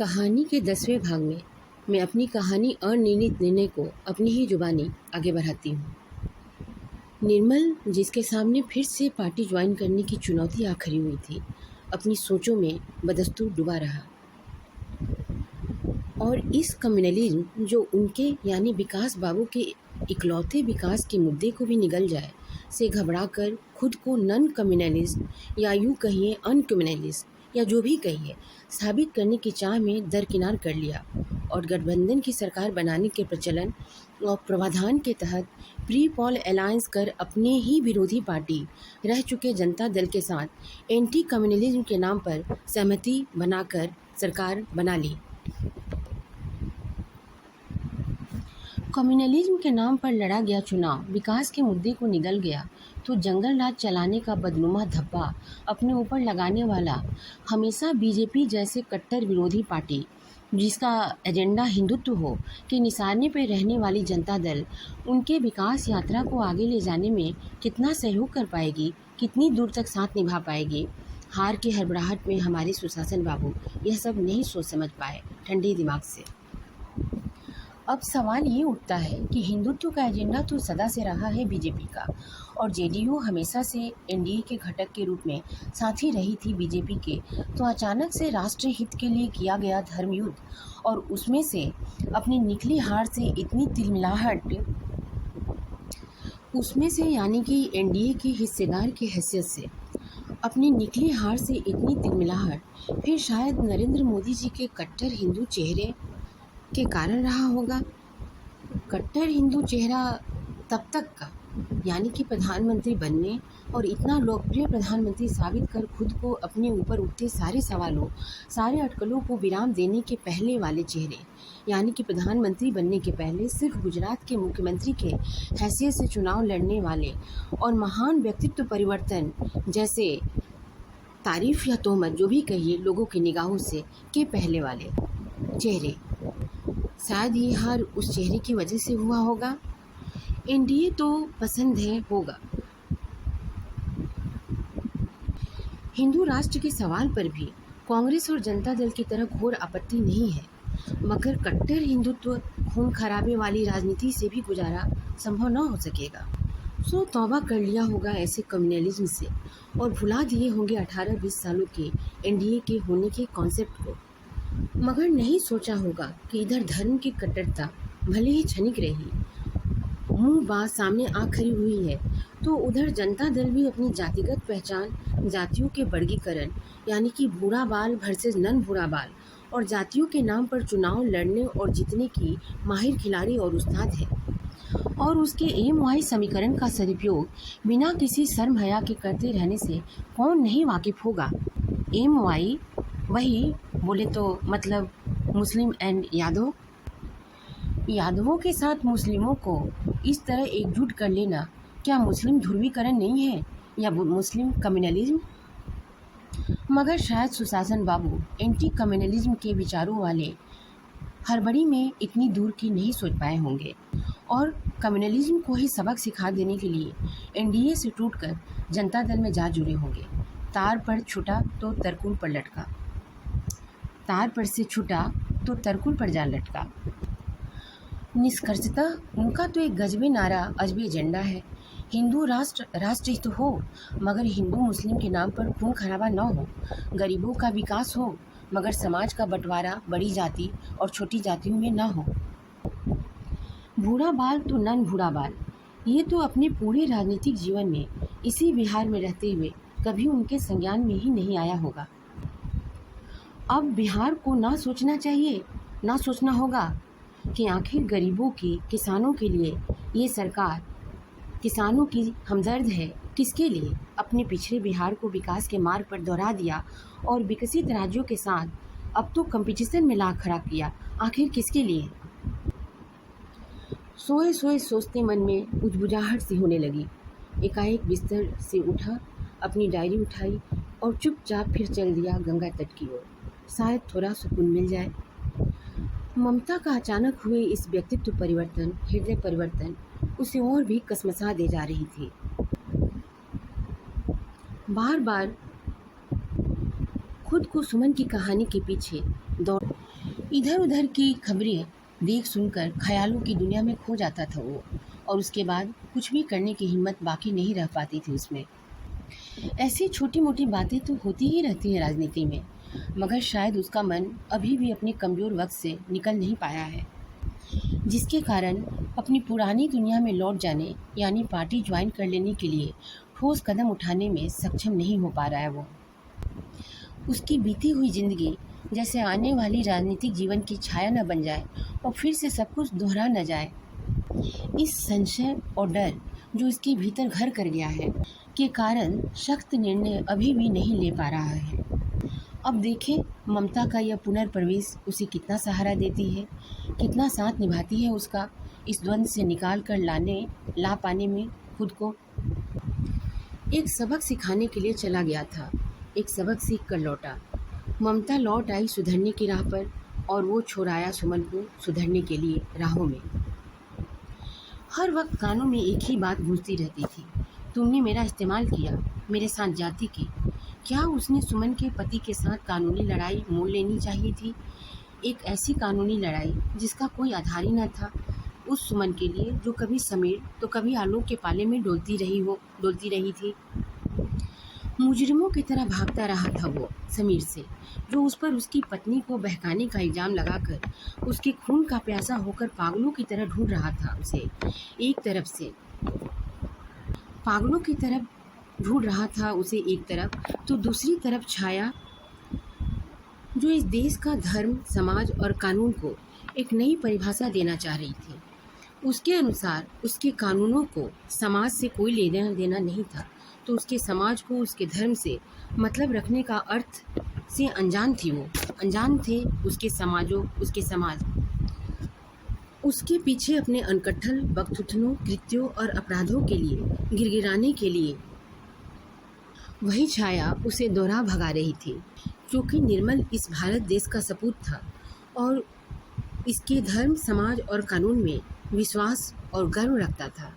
कहानी के 10वें भाग में मैं अपनी कहानी अनिर्णित निर्णय को अपनी ही जुबानी आगे बढ़ाती हूँ। निर्मल, जिसके सामने फिर से पार्टी ज्वाइन करने की चुनौती आ खड़ी हुई थी, अपनी सोचों में बदस्तूर डूबा रहा और इस कम्युनलिज्म जो उनके यानी विकास बाबू के इकलौते विकास के मुद्दे को भी निगल जाए से घबराकर खुद को नॉन कम्युनलिस्ट या यूँ कहिए अनकम्युनलिस्ट या जो भी कहिए साबित करने की चाह में दरकिनार कर लिया और गठबंधन की सरकार बनाने के प्रचलन और प्रावधान के तहत प्री पॉल अलायंस कर अपने ही विरोधी पार्टी रह चुके जनता दल के साथ एंटी कम्युनलिज्म के नाम पर सहमति बनाकर सरकार बना ली। कम्युनलिज्म के नाम पर लड़ा गया चुनाव विकास के मुद्दे को निगल गया तो जंगल राज चलाने का बदनुमा धब्बा अपने ऊपर लगाने वाला हमेशा बीजेपी जैसे कट्टर विरोधी पार्टी जिसका एजेंडा हिंदुत्व हो के निशाने पर रहने वाली जनता दल उनके विकास यात्रा को आगे ले जाने में कितना सहयोग कर पाएगी, कितनी दूर तक साथ निभा पाएगी। हार की हड़बड़ाहट में हमारे सुशासन बाबू यह सब नहीं सोच समझ पाए ठंडे दिमाग से। अब सवाल ये उठता है कि हिंदुत्व का एजेंडा तो सदा से रहा है बीजेपी का और जेडीयू हमेशा से एनडीए के घटक के रूप में साथी रही थी बीजेपी के, तो अचानक से राष्ट्रीय हित के लिए किया गया धर्म युद्ध और उसमें से अपनी निकली हार से इतनी तिलमिलाहट उसमें से यानी कि एनडीए के हिस्सेदार की हैसियत से अपनी निकली हार से इतनी तिलमिलाहट फिर शायद नरेंद्र मोदी जी के कट्टर हिंदू चेहरे के कारण रहा होगा। कट्टर हिंदू चेहरा तब तक का यानी कि प्रधानमंत्री बनने और इतना लोकप्रिय प्रधानमंत्री साबित कर खुद को अपने ऊपर उठते सारे सवालों सारे अटकलों को विराम देने के पहले वाले चेहरे यानी कि प्रधानमंत्री बनने के पहले सिर्फ गुजरात के मुख्यमंत्री के हैसियत से चुनाव लड़ने वाले और महान व्यक्तित्व परिवर्तन जैसे तारीफ या तोहमत जो भी कहिए लोगों की निगाहों से के पहले वाले चेहरे। शायद ये हार उस चेहरे की वजह से हुआ होगा। एनडीए तो पसंद है होगा। हिंदू राष्ट्र के सवाल पर भी कांग्रेस और जनता दल की तरह घोर आपत्ति नहीं है, मगर कट्टर हिंदुत्व खून खराबे वाली राजनीति से भी गुजारा संभव न हो सकेगा। सो तौबा कर लिया होगा ऐसे कम्युनलिज्म से और भुला दिए होंगे 18-20 सालों के एनडीए के होने के कॉन्सेप्ट को, मगर नहीं सोचा होगा कि इधर धर्म की कट्टरता भले ही क्षणिक रही मुंह बात सामने आ खड़ी हुई है तो उधर जनता दल भी अपनी जातिगत पहचान जातियों के वर्गीकरण यानी कि भूरा बाल वर्सेस नन भूरा बाल और जातियों के नाम पर चुनाव लड़ने और जीतने की माहिर खिलाड़ी और उस्ताद है और उसके एम-वाई समीकरण का सदुपयोग बिना किसी शर्म हया के करते रहने से कौन नहीं वाकिफ होगा। एम-वाई वही बोले तो मतलब मुस्लिम एंड यादव, यादवों के साथ मुस्लिमों को इस तरह एकजुट कर लेना क्या मुस्लिम ध्रुवीकरण नहीं है या मुस्लिम कम्युनलिज्म? मगर शायद सुशासन बाबू एंटी कम्युनलिज्म के विचारों वाले हड़बड़ी में इतनी दूर की नहीं सोच पाए होंगे और कम्युनलिज्म को ही सबक सिखा देने के लिए एनडीए से टूटकर जनता दल में जा जुड़े होंगे। तार पर छूटा तो तरकुल पर लटका, तार पर से छूटा तो तरकुल पर जा लटका। निष्कर्षतः उनका तो एक गजबे नारा अजबे एजेंडा है, हिंदू राष्ट्रहित हो मगर हिंदू मुस्लिम के नाम पर खून खराबा न हो, गरीबों का विकास हो मगर समाज का बंटवारा बड़ी जाति और छोटी जातियों में न हो। भूरा बाल तो नन भूरा बाल, ये तो अपने पूरे राजनीतिक जीवन में इसी बिहार में रहते हुए कभी उनके संज्ञान में ही नहीं आया होगा। अब बिहार को ना सोचना चाहिए, ना सोचना होगा कि आखिर गरीबों की किसानों के लिए ये सरकार किसानों की हमदर्द है, किसके लिए? अपने पिछड़े बिहार को विकास के मार्ग पर दोहरा दिया और विकसित राज्यों के साथ अब तो कंपटीशन में ला खड़ा किया, आखिर किसके लिए? सोए सोए सोचते मन में उजबुजाहट सी होने लगी। एकाएक बिस्तर से उठा, अपनी डायरी उठाई और चुपचाप फिर चल दिया गंगा तट की ओर, शायद थोड़ा सुकून मिल जाए। ममता का अचानक हुए इस व्यक्तित्व परिवर्तन, हृदय परिवर्तन उसे और भी कसमसा दे जा रही थी। बार बार खुद को सुमन की कहानी के पीछे दौड़ इधर उधर की खबरें देख सुनकर ख्यालों की दुनिया में खो जाता था वो। और उसके बाद कुछ भी करने की हिम्मत बाकी नहीं रह पाती थी उसमें। ऐसी छोटी मोटी बातें तो होती ही रहती हैं राजनीति में, मगर शायद उसका मन अभी भी अपने कमज़ोर वक्त से निकल नहीं पाया है, जिसके कारण अपनी पुरानी दुनिया में लौट जाने यानी पार्टी ज्वाइन कर लेने के लिए ठोस कदम उठाने में सक्षम नहीं हो पा रहा है वो। उसकी बीती हुई जिंदगी जैसे आने वाली राजनीतिक जीवन की छाया न बन जाए और फिर से सब कुछ दोहरा न जाए। इस संशय और डर जो इसके भीतर घर कर गया है के कारण सख्त निर्णय अभी भी नहीं ले पा रहा है। अब देखें ममता का यह पुनर्प्रवेश उसे कितना सहारा देती है, कितना साथ निभाती है उसका इस द्वंद्व से निकाल कर ला पाने में खुद को। एक सबक सिखाने के लिए चला गया था, एक सबक सीख कर लौटा। ममता लौट आई सुधरने की राह पर और वो छोड़ाया सुमन को सुधरने के लिए राहों में। हर वक्त कानों में एक ही बात गूंजती रहती थी, तुमने मेरा इस्तेमाल किया, मेरे साथ जाती की। क्या उसने सुमन के पति के साथ कानूनी लड़ाई मोल लेनी चाहिए थी? एक ऐसी कानूनी लड़ाई जिसका कोई आधार ही न था उस सुमन के लिए, जो कभी समीर तो कभी आलोक के पाले में डोलती रही थी। मुजरिमों की तरह भागता रहा था वो समीर से, जो उस पर उसकी पत्नी को बहकाने का इल्ज़ाम लगाकर उसके खून का प्यासा होकर पागलों की तरह ढूंढ रहा था उसे। एक तरफ से पागलों की तरफ ढूंढ रहा था उसे एक तरफ, तो दूसरी तरफ छाया जो इस देश का धर्म, समाज और कानून को एक नई परिभाषा देना चाह रही थी। उसके अनुसार उसके कानूनों को समाज से कोई लेना देना नहीं था, तो उसके समाज को उसके धर्म से मतलब रखने का अर्थ से अनजान थी वो। अनजान थे उसके समाज उसके पीछे अपने अनकट्ठल बकथुथनों, कृत्यों और अपराधों के लिए गिरगिराने के लिए वही छाया उसे दोहरा भगा रही थी, क्योंकि निर्मल इस भारत देश का सपूत था और इसके धर्म, समाज और कानून में विश्वास और गर्व रखता था।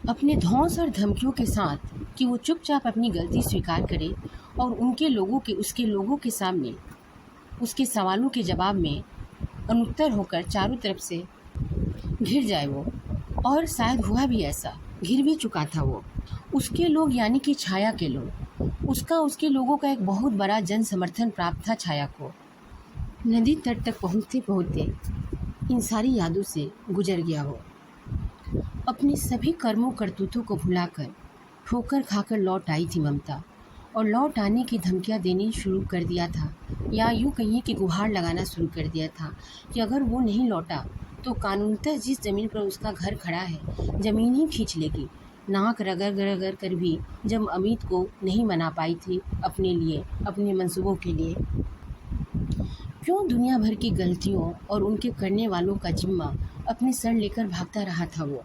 अपने धौंस और धमकियों के साथ कि वो चुपचाप अपनी गलती स्वीकार करे और उसके लोगों के सामने उसके सवालों के जवाब में अनुत्तर होकर चारों तरफ से घिर जाए वो। और शायद हुआ भी ऐसा, घिर भी चुका था वो। उसके लोग यानी कि छाया के लोग, उसके लोगों का एक बहुत बड़ा जन समर्थन प्राप्त था छाया को। नदी तट तक पहुँचते इन सारी यादों से गुजर गया वो। अपने सभी कर्मों करतूतों को भुलाकर ठोकर खाकर लौट आई थी ममता, और लौट आने की धमकियां देनी शुरू कर दिया था, या यूँ कहिए कि गुहार लगाना शुरू कर दिया था कि अगर वो नहीं लौटा तो कानूनतः जिस ज़मीन पर उसका घर खड़ा है ज़मीन ही खींच लेगी। नाक रगड़ कर भी जब अमित को नहीं मना पाई थी अपने लिए, अपने मंसूबों के लिए। क्यों दुनिया भर की गलतियों और उनके करने वालों का जिम्मा अपने सर लेकर भागता रहा था वो।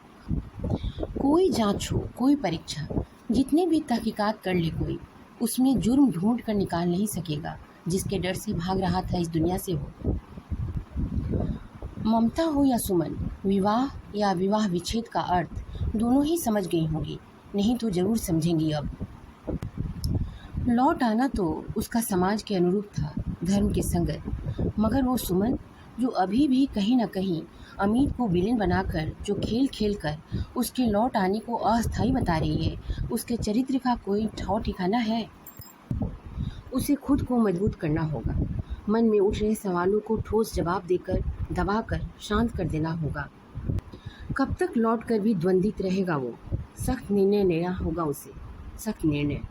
कोई जांच हो, कोई परीक्षा, जितनी भी तहकीकात कर ले कोई, उसमें जुर्म ढूंढ कर निकाल नहीं सकेगा जिसके डर से भाग रहा था इस दुनिया से वो। ममता हो या सुमन, विवाह या विवाह विच्छेद का अर्थ दोनों ही समझ गई होंगी, नहीं तो ज़रूर समझेंगी अब। लौट आना तो उसका समाज के अनुरूप था, धर्म के संगत, मगर वो सुमन जो अभी भी कहीं न कहीं अमित को विलेन बनाकर, जो खेल खेल कर उसके लौट आने को अस्थायी बता रही है, उसके चरित्र का कोई ठौर ठिकाना है? उसे खुद को मजबूत करना होगा, मन में उठ रहे सवालों को ठोस जवाब देकर दबाकर शांत कर देना होगा। कब तक लौट कर भी द्वंद्वित रहेगा वो? सख्त निर्णय लेना होगा उसे, सख्त निर्णय।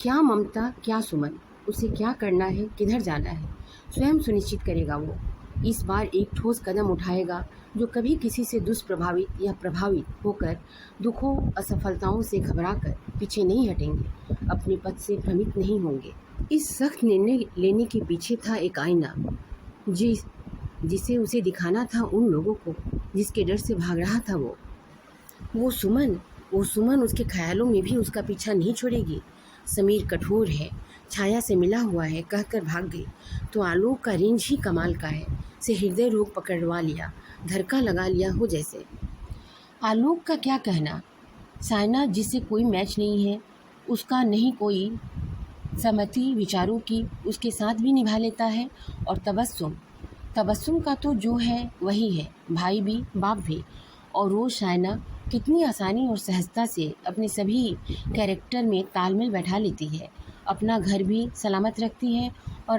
क्या ममता, क्या सुमन, उसे क्या करना है, किधर जाना है, स्वयं सुनिश्चित करेगा वो। इस बार एक ठोस कदम उठाएगा जो कभी किसी से दुष्प्रभावित या प्रभावित होकर दुखों, असफलताओं से घबराकर पीछे नहीं हटेंगे, अपने पद से भ्रमित नहीं होंगे। इस सख्त निर्णय लेने के पीछे था एक आईना जिसे उसे दिखाना था उन लोगों को जिसके डर से भाग रहा था वो। वो सुमन उसके ख्यालों में भी उसका पीछा नहीं छोड़ेगी। समीर कठोर है, छाया से मिला हुआ है कहकर भाग गई तो आलोक का रेंज ही कमाल का है, से हृदय रोग पकड़वा लिया, धड़का लगा लिया हो जैसे। आलोक का क्या कहना, सायना जिससे कोई मैच नहीं है, उसका नहीं कोई सहमति विचारों की उसके साथ भी निभा लेता है। और तबस्सुम का तो जो है वही है, भाई भी बाप भी। और वो शायना कितनी आसानी और सहजता से अपने सभी कैरेक्टर में तालमेल बैठा लेती है, अपना घर भी सलामत रखती है और